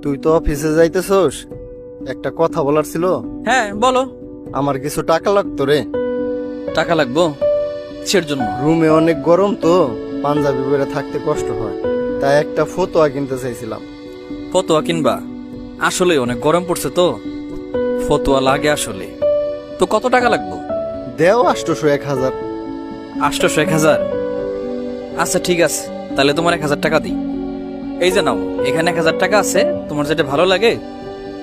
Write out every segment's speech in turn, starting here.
তুই তো অফিসে যাইতেছস, একটা কথা বলার ছিল। হ্যাঁ বলো। আমার কিছু টাকা লাগতো রে। টাকা লাগবো? কিসের জন্য? রুমে অনেক গরম তো, পাঞ্জাবি পরে থাকতে কষ্ট হয়, তাই একটা ফতোয়া কিনতে চাইছিলাম। ফতোয়া কিনবা? আসলে অনেক গরম পড়ছে তো, ফতোয়া লাগে আসলে। তো কত টাকা লাগবো? দেও 800-1000। 800-1000? আচ্ছা ঠিক আছে, তাহলে তোমার 1000 টাকা দিই। এই যে নাও, এখানে 1000 টাকা আছে, তোমার যেটা ভালো লাগে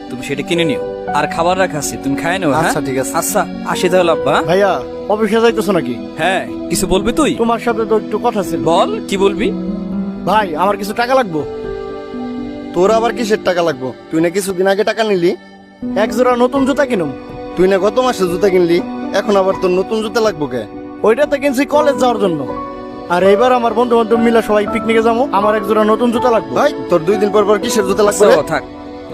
তুমি সেটা কিনে নিও। আর খাবার রাখা আছে, তুমি খাই নিও। হ্যাঁ আচ্ছা ঠিক আছে। আচ্ছা, আসি তাহলে আব্বা। ভাইয়া অফিসে যাইতেছো নাকি? হ্যাঁ, কিছু বলবি তুই? তোমার সাথে তো একটু কথা ছিল। বল, কি বলবি? ভাই আমার কিছু টাকা লাগবো। তোর আবার কিসের টাকা লাগবো? তুই না কিছুদিন আগে টাকা নিলি। এক জোড়া নতুন জুতা কিনুম। তুই না গত মাসে জুতা কিনলি, এখন আবার তোর নতুন জুতা লাগবো কে? ওইটা তো কিনছি কলেজ যাওয়ার জন্য। আর এইবার আমার বন্ধু বান্ধব মিলে সবাই পিকনিকে যাবো, আমার এক জোড়া নতুন জুতা লাগবে। ভাই তোর 2 দিন পর পর কিসের জুতা লাগবে রে? আচ্ছা, থাক,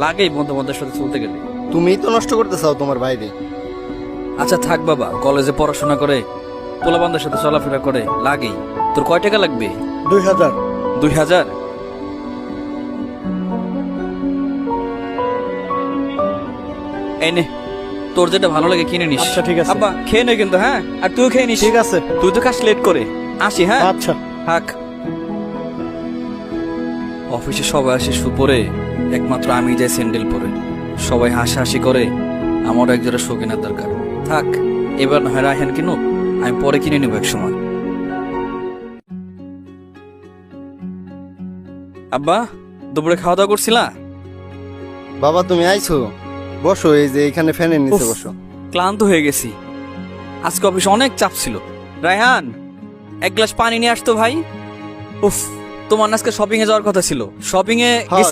লাগেই বন্ধু বান্ধবের সাথে চলতে গেলে। তুমিই তো নষ্ট করতে চাও তোমার বাইরে। আচ্ছা থাক বাবা, কলেজে পড়াশোনা করে পোলাবান্ধবের সাথে চলাফেরা করে লাগেই। তোর কয় টাকা লাগবে? 2000। 2000? এই নে, তোর যেটা ভালো লাগে কিনে নিস। আচ্ছা, ঠিক আছে। আব্বা খেয়ে নে কিন্তু, হ্যাঁ? আর তুইও খেয়ে নিস। ঠিক আছে। তুই তো খাস লেট করে। আসি, হ্যাঁ? আচ্ছা। থাক। অফিসে সবাই আসে শু পরে, একমাত্র আমি যাই স্যান্ডেল পরে। সবাই হাসাহাসি করে, আমারও এক জোড়া শু কেনার দরকার। থাক, এবার না হয় রায়হান কিনুক, আমি পরে কিনে নেবো এক সময়। আব্বা, দুপুরে খাওয়া দাওয়া করছিলা? বাবা তুমি আইছো, বসো, এই যে এখানে ফ্যানের নিচে উফ, বসো। ক্লান্ত হয়ে গেছি, আজকে অফিসে অনেক চাপ ছিল। রায়হান, এক গ্লাস পানি নিয়ে আসতো ভাই। উফ, তোমার না আজকে শপিং এ যাওয়ার কথা ছিল, শপিং এ হ্যাঁ